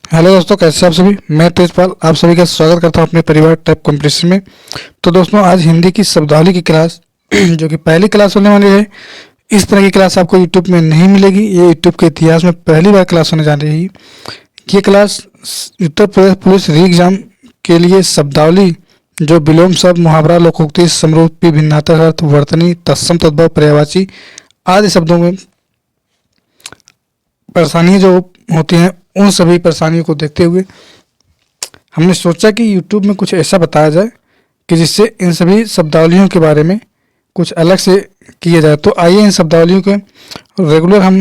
Hello दोस्तों, कैसे आप सभी। मैं तेजपाल आप सभी का स्वागत करता हूं अपने परिवार टाइप कंपटीशन में। तो दोस्तों, आज हिंदी की शब्दावली की क्लास जो कि पहली क्लास होने वाली है। इस तरह की क्लास आपको यूट्यूब में नहीं मिलेगी। ये यूट्यूब के इतिहास में पहली बार क्लास होने जा रही है। ये क्लास उत्तर प्रदेश पुलिस री एग्जाम के लिए शब्दावली जो विलोम शब्द, मुहावरा, लोकोक्ति, समरूपी, भिन्नार्थक अर्थ, वर्तनी, तत्सम, तद्भव, पर्यायवाची आदि शब्दों में परेशानियां जो होती हैं, उन सभी परेशानियों को देखते हुए हमने सोचा कि यूट्यूब में कुछ ऐसा बताया जाए कि जिससे इन सभी शब्दावलियों के बारे में कुछ अलग से किया जाए। तो आइए इन शब्दावलियों के रेगुलर हम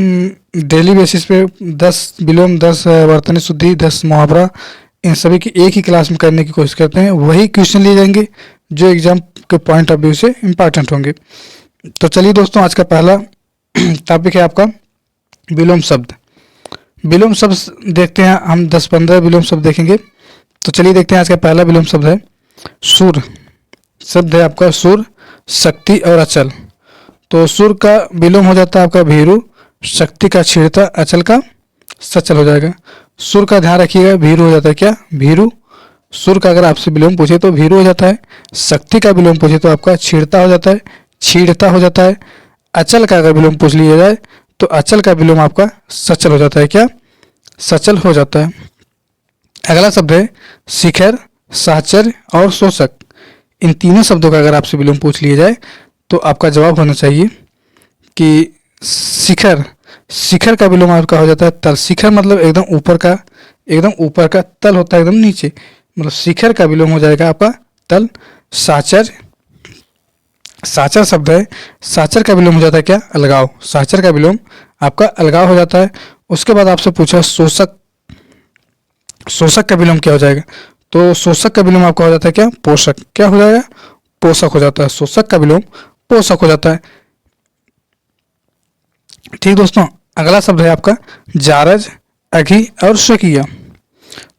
डेली बेसिस पे 10 विलोम, 10 वर्तनी शुद्धि, 10 मुहावरा, इन सभी की एक ही क्लास में करने की कोशिश करते हैं। वही क्वेश्चन लिए जाएंगे जो एग्जाम के पॉइंट ऑफ व्यू से इम्पॉर्टेंट होंगे। तो चलिए दोस्तों, आज का पहला टॉपिक है आपका विलोम शब्द। विलोम शब्द देखते हैं हम, 10-15 विलोम शब्द देखेंगे। तो चलिए देखते हैं। आज का पहला विलोम शब्द है सुर। शब्द है आपका सुर, शक्ति और अचल। तो सुर का विलोम हो जाता है आपका भीरू, शक्ति का छीड़ता, अचल का सचल हो जाएगा। सुर का ध्यान रखिएगा, भीरू हो जाता है क्या, भीरू। सुर का अगर आपसे विलोम पूछे तो भीरू हो जाता है। शक्ति का विलोम पूछे तो आपका छीड़ता हो जाता है, छीड़ता हो जाता है। अचल का अगर विलोम पूछ लिया जाए तो अचल का विलोम आपका सचल हो जाता है, क्या, सचल हो जाता है। अगला शब्द है शिखर, साहचर्य और शोषक। इन तीनों शब्दों का अगर आपसे विलोम पूछ लिया जाए तो आपका जवाब होना चाहिए कि शिखर। शिखर का विलोम आपका हो जाता है तल। शिखर मतलब एकदम ऊपर का, एकदम ऊपर का। तल होता है एकदम नीचे, मतलब शिखर का विलोम हो जाएगा आपका तल। साहचर्य, साचर शब्द है, साचर का विलोम हो जाता है क्या, अलगाव। साचर का विलोम आपका अलगाव हो जाता है। उसके बाद आपसे पूछा शोषक। शोषक का विलोम क्या हो जाएगा, तो शोषक का विलोम आपका हो जाता है क्या, पोषक। क्या हो जाएगा, पोषक हो जाता है। शोषक का विलोम पोषक हो जाता है। ठीक दोस्तों, अगला शब्द है आपका जारज, अघी और स्वकीय।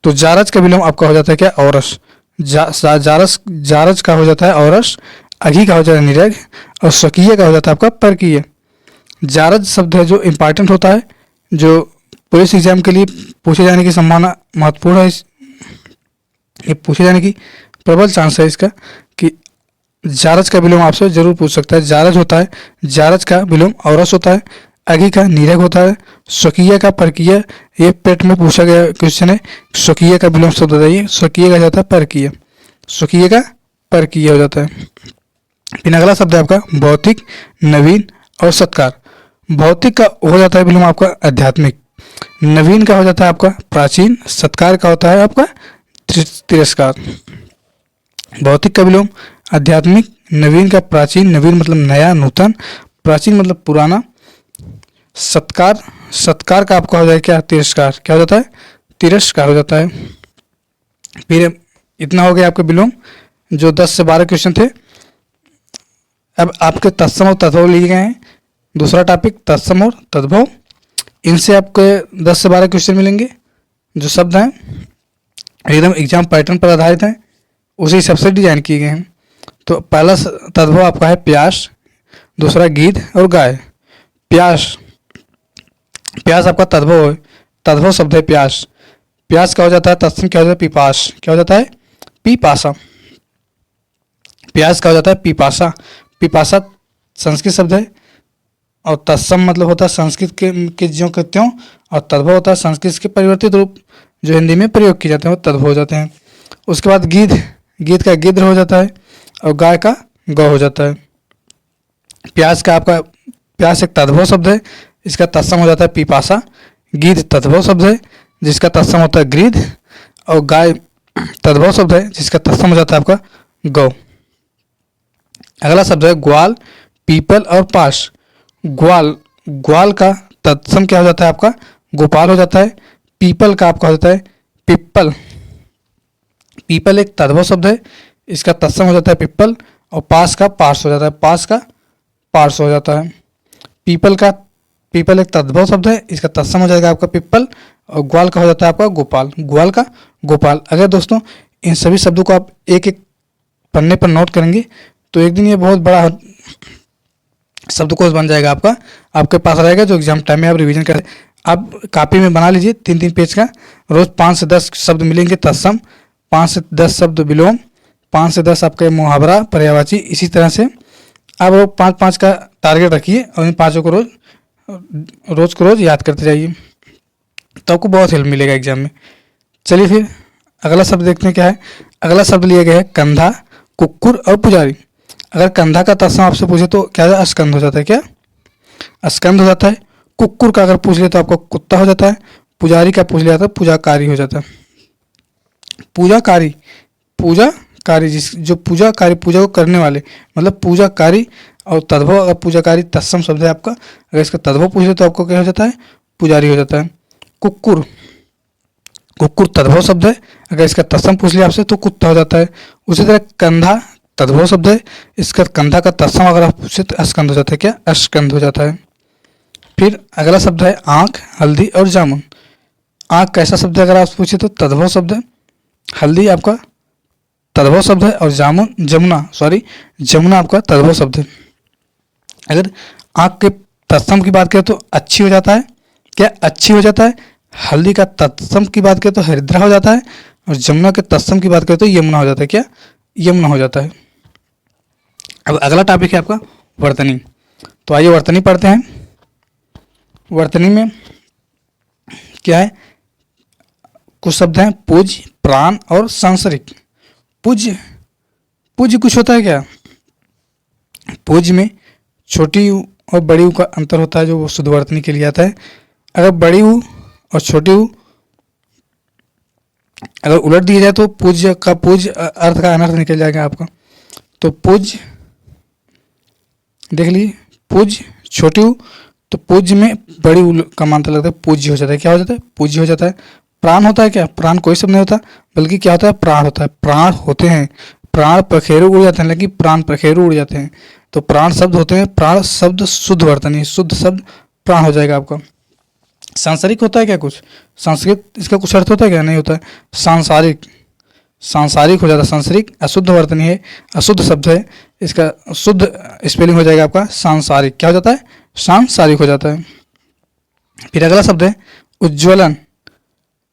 तो जारज का विलोम आपका हो जाता है क्या, औरस। जारज, जारज का हो जाता है औरस, अघी का हो जाता है निरग और स्वकीय का हो जाता है आपका परकीय। जारज शब्द है जो इम्पॉर्टेंट होता है, जो पुलिस एग्जाम के लिए पूछे जाने की संभावना महत्वपूर्ण है। ये पूछे जाने की प्रबल चांस है इसका कि जारज का विलोम आपसे जरूर पूछ सकता है। जारज होता है, जारज का विलोम औरस होता है, अघी का नीरग होता है, स्वकीय का परकीय। ये पेट में पूछा गया क्वेश्चन है। स्वकीय का विलोम शब्द बताइए। स्वकीय का जाता है परकीय, स्वकीय का परकीय हो जाता है। फिर अगला शब्द है आपका भौतिक, नवीन और सत्कार। भौतिक का हो जाता है विलोम आपका आध्यात्मिक, नवीन का हो जाता है आपका प्राचीन, सत्कार का होता है आपका तिरस्कार। भौतिक का विलोम आध्यात्मिक, नवीन का प्राचीन, नवीन मतलब नया, नूतन, प्राचीन मतलब पुराना। सत्कार, सत्कार का आपका हो जाएगा क्या, तिरस्कार। क्या हो जाता है, तिरस्कार हो जाता है। फिर इतना हो गया आपके विलोम, जो 10 से 12 क्वेश्चन थे। अब आपके तत्सम और तद्भव लिए गए हैं। दूसरा टॉपिक तत्सम और तद्भव। इनसे आपके 10 से 12 क्वेश्चन मिलेंगे। जो शब्द हैं एकदम एग्जाम पैटर्न पर आधारित हैं, उसी हिसाब से डिजाइन किए गए हैं। तो पहला तद्भव आपका है प्यास, दूसरा गिद्ध और गाय। प्यास, प्यास आपका तद्भव है। तद्भव शब्द है प्यास। प्यास का हो जाता है तत्सम क्या हो जाता है, पिपास। क्या हो जाता है, पिपासा। प्यास का हो जाता है पिपासा। पिपासा संस्कृत शब्द है और तत्सम मतलब होता है संस्कृत के ज्यों के त्यों, और तद्भव होता है संस्कृत के परिवर्तित रूप जो हिंदी में प्रयोग किए जाते हैं वो तद्भव हो जाते हैं। उसके बाद गिद्ध, गिद्ध का गिद्ध हो जाता है और गाय का गौ हो जाता है। प्यास का आपका, प्यास एक तद्भव शब्द है, इसका तत्सम हो जाता है पिपासा। गिद्ध तद्भव शब्द है जिसका तत्सम होता है गृध्र, और गाय तद्भव शब्द है जिसका तत्सम हो जाता है आपका गौ। अगला शब्द है ग्वाल, पीपल और पाश। ग्वाल, ग्वाल का तत्सम क्या हो जाता है आपका, गोपाल हो जाता है। पीपल का आपका हो जाता है पिप्पल। पीपल एक तद्भव शब्द है, इसका तत्सम हो जाता है पिप्पल, और पास का पार्श हो जाता है। पास का पार्श हो जाता है। पीपल का, पीपल एक तद्भव शब्द है, इसका तत्सम हो जाएगा आपका पिप्पल, और ग्वाल का हो जाता है आपका गोपाल। ग्वाल का गोपाल। अगर दोस्तों इन सभी शब्दों को आप एक एक पन्ने पर नोट करेंगे तो एक दिन ये बहुत बड़ा शब्दकोश बन जाएगा आपका, आपके पास रहेगा, जो एग्जाम टाइम में आप रिवीजन करें। आप कॉपी में बना लीजिए 3-3 पेज का। रोज 5 से 10 शब्द मिलेंगे तत्सम, 5 से 10 शब्द विलोम, 5 से 10 आपके मुहावरा, पर्यायवाची। इसी तरह से आप लोग 5-5 का टारगेट रखिए और इन पाँचों को रोज को रोज याद करते जाइए, तो आपको बहुत हेल्प मिलेगा एग्जाम में। चलिए फिर अगला शब्द देखते हैं क्या है। अगला शब्द लिया गया है कंधा, कुक्कुर और पुजारी। अगर कंधा का तत्सम आपसे पूछे तो क्या है? अस्कंध हो जाता है। क्या? अस्कंध हो जाता है। कुक्कुर का अगर पूछ लिया तो आपका कुत्ता हो जाता है। पुजारी का पूछ लिया तो पूजाकारी हो जाता है। पूजाकारी, पूजाकारी जो पूजाकारी, पूजा को करने वाले, मतलब पूजाकारी। और तद्भव, अगर पूजाकारी तत्सम शब्द है आपका, अगर इसका तद्भव पूछ ले तो आपको क्या हो जाता है? पुजारी हो जाता है। कुक्कुर, कुक्कुर तद्भव शब्द है, अगर इसका तत्सम पूछ लिया आपसे तो कुत्ता हो जाता है। उसी तरह कंधा तद्भव शब्द है, इसका कंधा का तत्सम अगर आप पूछे तो अस्कंध हो जाता है। क्या? अस्कंध हो जाता है। फिर अगला शब्द है आंख, हल्दी और जामुन। आंख कैसा शब्द है? अगर आप पूछे तो तद्भव शब्द है। हल्दी आपका तद्भव शब्द है और जमुना आपका तद्भव शब्द है। अगर आंख के तत्सम की बात करें तो अच्छी हो जाता है। क्या? अच्छी हो जाता है। हल्दी का तत्सम की बात करें तो हरिद्रा हो जाता है और जमुना के तत्सम की बात करें तो यमुना हो जाता है। क्या? यमुना हो जाता है। अब अगला टॉपिक है आपका वर्तनी। तो आइए वर्तनी पढ़ते हैं। वर्तनी में क्या है? कुछ शब्द हैं पूज्य, प्राण और सांसारिक। पूज्य, पूज्य कुछ होता है क्या? पूज्य में छोटी ऊ और बड़ी ऊ का अंतर होता है, जो वो शुद्ध वर्तनी के लिए आता है। अगर बड़ी ऊ और छोटी ऊ अगर उलट दिया जाए तो पूज्य का पूज्य अर्थ का अनर्थ निकल जाएगा आपका। तो पूज्य देख लीजिए, पूज्य छोटी ऊ, तो पूज्य में बड़ी ऊ का मानता लगता है, पूज्य हो जाता है। क्या हो जाता है? पूज्य हो जाता है। प्राण होता है क्या? प्राण कोई शब्द नहीं होता, बल्कि क्या होता है? प्राण होता है। प्राण होते हैं, प्राण पखेरु उड़ जाते हैं, लेकिन प्राण पखेरु उड़ जाते हैं। तो प्राण शब्द होते हैं। प्राण शब्द शुद्ध वर्तनी, शुद्ध शब्द प्राण हो जाएगा आपका। सांसारिक होता है क्या? कुछ संस्कृत इसका कुछ अर्थ होता है क्या? नहीं होता है। सांसारिक, सांसारिक हो जाता है। सांसारिक अशुद्ध वर्तनी है, अशुद्ध शब्द है, इसका शुद्ध स्पेलिंग हो जाएगा आपका सांसारिक। क्या हो जाता है? सांसारिक हो जाता है। फिर अगला शब्द है उज्ज्वलन।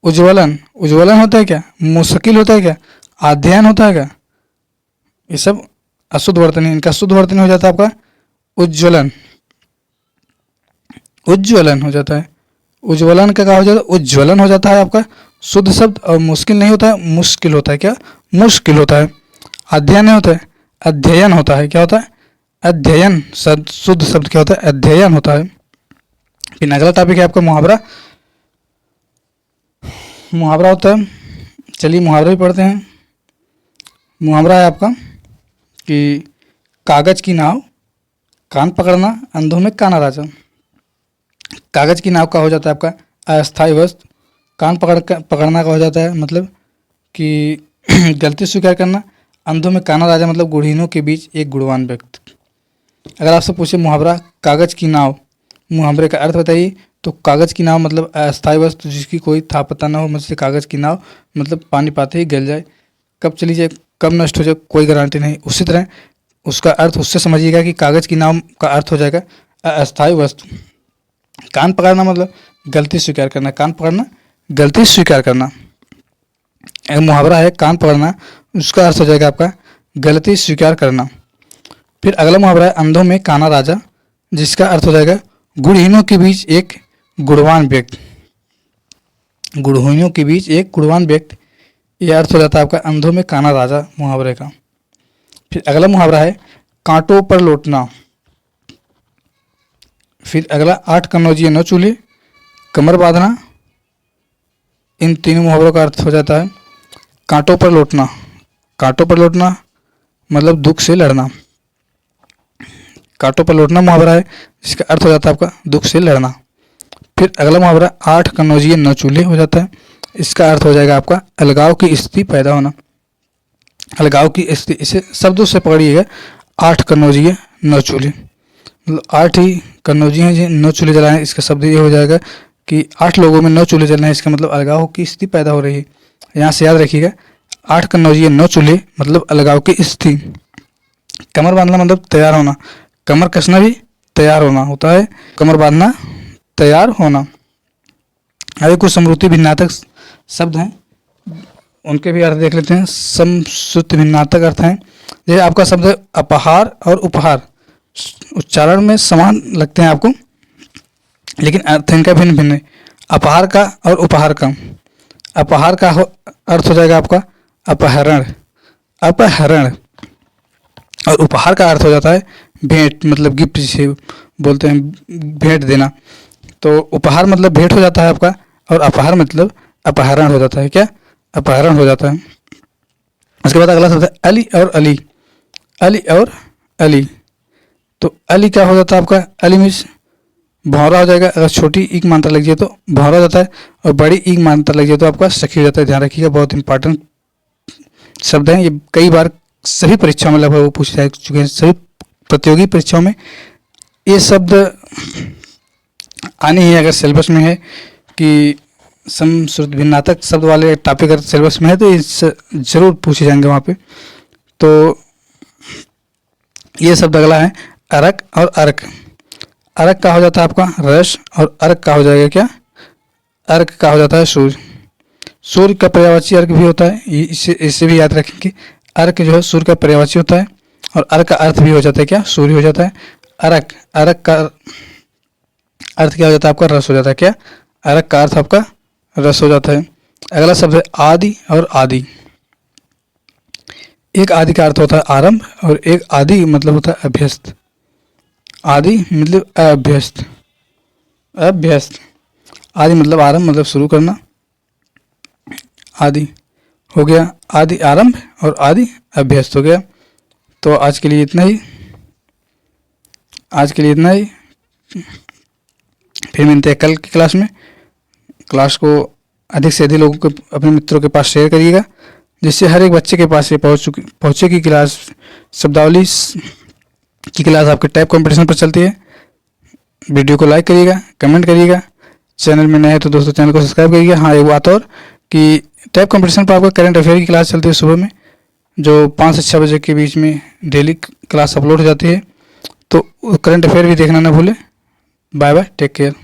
उज्ज्वलन, उज्ज्वलन होता है क्या? मुश्किल होता है क्या? अध्ययन होता है क्या? ये सब अशुद्ध वर्तनी, इनका शुद्ध वर्तनी हो जाता है आपका उज्ज्वलन। उज्ज्वलन हो जाता है। उज्ज्वलन का क्या हो जाता है? उज्ज्वलन हो जाता है आपका शुद्ध शब्द। और मुश्किल नहीं होता है, मुश्किल होता है। क्या? मुश्किल होता है। अध्ययन नहीं होता है, अध्ययन होता है। क्या होता है? अध्ययन शब्द, शुद्ध शब्द क्या होता है? अध्ययन होता है। फिर अगला टॉपिक है आपका मुहावरा। मुहावरा होता है, चलिए मुहावरा भी पढ़ते हैं। मुहावरा है आपका कि कागज की नाव, कान पकड़ना, अंधों में काना राजा। कागज की नाव का हो जाता है आपका अस्थायी वस्तु। कान पकड़ना का हो जाता है मतलब कि गलती स्वीकार करना। अंधों में काना राजा मतलब गुणहीनों के बीच एक गुणवान व्यक्ति। अगर आपसे पूछे मुहावरा कागज की नाव, मुहावरे का अर्थ बताइए, तो कागज की नाव मतलब अस्थायी वस्तु जिसकी कोई था पता ना हो। मतलब कागज की नाव मतलब पानी पाते ही गल जाए, कब चली जाए, कब नष्ट हो जाए, कोई गारंटी नहीं। उसी तरह उसका अर्थ उससे समझिएगा कि कागज की नाव का अर्थ हो जाएगा अस्थायी वस्तु। कान पकड़ना मतलब गलती स्वीकार करना, कान पकड़ना गलती स्वीकार करना। एक मुहावरा है कान पकड़ना, उसका अर्थ हो जाएगा आपका गलती स्वीकार करना। फिर अगला मुहावरा है अंधों में काना राजा, जिसका अर्थ हो जाएगा गुणहीनों के बीच एक गुणवान व्यक्ति। गुणहीनों के बीच एक गुणवान व्यक्ति, यह अर्थ हो जाता है आपका अंधों में काना राजा मुहावरे का। फिर अगला मुहावरा है कांटों पर लौटना। फिर अगला 8 कनौजिए 9 चूल्हे, कमर बांधना। इन तीनों मुहावरों का अर्थ हो जाता है कांटों पर लौटना। कांटों पर लौटना मतलब दुख से लड़ना। कांटों पर लौटना मुहावरा है जिसका अर्थ हो जाता है आपका दुख से लड़ना। फिर अगला मुहावरा 8 कनौजिए 9 चूल्हे हो जाता है, इसका अर्थ हो जाएगा आपका अलगाव की स्थिति पैदा होना। अलगाव की स्थिति, इसे शब्दों से पकड़िएगा। 8 कनौजिए 9 चूल्हे मतलब 8 ही कन्नौजी हैं जी 9 चूल्हे जलाएं। इसका शब्द ये हो जाएगा कि 8 लोगों में 9 चूल्हे जल रहे हैं, इसका मतलब अलगाव की स्थिति पैदा हो रही है। यहाँ से याद रखिएगा 8 कन्नौजी 9 चूल्हे मतलब अलगाव की स्थिति। कमर बांधना मतलब तैयार होना, कमर कसना भी तैयार होना होता है, कमर बांधना तैयार होना। अभी कुछ समरूपी भिन्नात्मक शब्द हैं, उनके भी अर्थ देख लेते हैं। समश्रुति भिन्नात्मक अर्थ हैं, जैसे आपका शब्द है अपहार और उपहार, उच्चारण में समान लगते हैं आपको, लेकिन अर्थ इनका भिन्न भिन्न है। अपहार का और उपहार का, अपहार का अर्थ हो जाएगा आपका अपहरण, अपहरण, और उपहार का अर्थ हो जाता है भेंट, मतलब गिफ्ट जिसे बोलते हैं, भेंट देना। तो उपहार मतलब भेंट हो जाता है आपका, और अपहार मतलब अपहरण हो जाता है। क्या? अपहरण हो जाता है। उसके बाद अगला शब्द है अली और अली, अली और अली। तो अली क्या हो जाता है आपका? अली मीन्स भौरा हो जाएगा, अगर छोटी ईक मात्रा लग जाए तो भौरा हो जाता है, और बड़ी ईक मात्रा लग जाए तो आपका सखी हो जाता है। ध्यान रखिएगा, बहुत इंपॉर्टेंट शब्द हैं ये, कई बार सभी परीक्षाओं में लगभग वो पूछे जा चुके हैं, सभी प्रतियोगी परीक्षाओं में ये शब्द आने ही, अगर सिलेबस में है कि समश्रुत भिन्नात्मक शब्द वाले टॉपिक अगर सिलेबस में है तो इस जरूर पूछे जाएंगे वहाँ पे। तो ये शब्द अगला है अरक और अर्क। अर्क का हो जाता है आपका रस, और अर्क का हो जाएगा क्या? अर्क का हो जाता है सूर्य। सूर्य का पर्यायवाची अर्क भी होता है, इससे भी याद रखेंगे। अर्क जो है सूर्य का पर्यायवाची होता है, और अर्क का अर्थ भी हो जाता है क्या? सूर्य हो जाता है। अर्क, अर्क का अर्थ क्या हो जाता है आपका? रस हो जाता है। क्या? अर्क का अर्थ आपका रस हो जाता है। अगला शब्द है आदि और आदि। एक आदि का अर्थ होता है आरंभ, और एक आदि मतलब होता है अभ्यस्त। आदि मतलब अभ्यस्त, अभ्यस्त। आदि मतलब आरंभ, मतलब शुरू करना। आदि हो गया, आदि आरंभ, और आदि अभ्यस्त हो गया। तो आज के लिए इतना ही, आज के लिए इतना ही। फिर मिलते हैं कल की क्लास में। क्लास को अधिक से अधिक लोगों को, अपने मित्रों के पास शेयर करिएगा, जिससे हर एक बच्चे के पास ये पहुँचेगी क्लास। शब्दावली की क्लास आपके टैब कंपटीशन पर चलती है। वीडियो को लाइक करिएगा, कमेंट करिएगा। चैनल में नए हैं तो दोस्तों चैनल को सब्सक्राइब करिएगा। हाँ, एक बात और कि टैब कंपटीशन पर आपका करंट अफेयर की क्लास चलती है सुबह में, जो 5 से 6 बजे के बीच में डेली क्लास अपलोड हो जाती है। तो करंट अफेयर भी देखना ना भूलें। Bye bye, take care.